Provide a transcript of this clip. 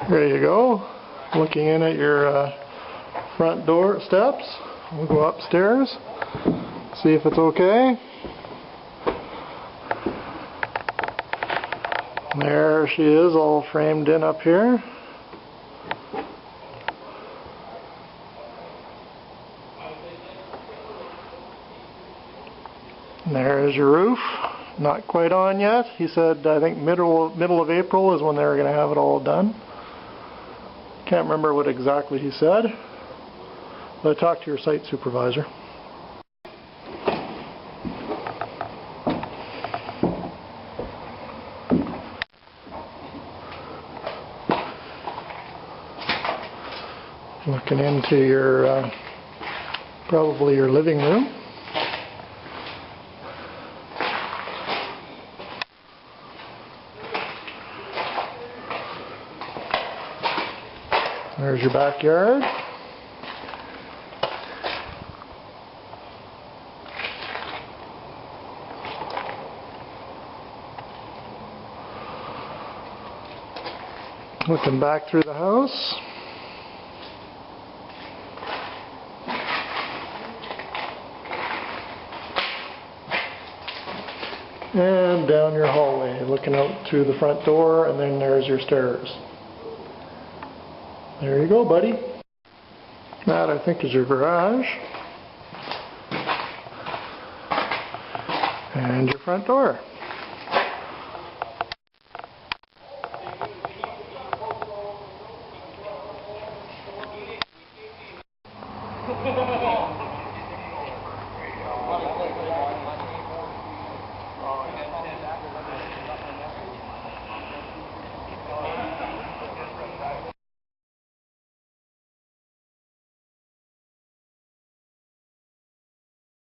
There you go. Looking in at your front door steps. We'll go upstairs, see if it's okay. There she is, all framed in up here. And there's your roof. Not quite on yet. He said, I think middle of April is when they were going to have it all done. Can't remember what exactly he said, but I talked to your site supervisor. Looking into your, probably your living room. There's your backyard. Looking back through the house. And down your hallway, looking out through the front door, and then there's your stairs. There you go, buddy. That, I think, is your garage. And your front door.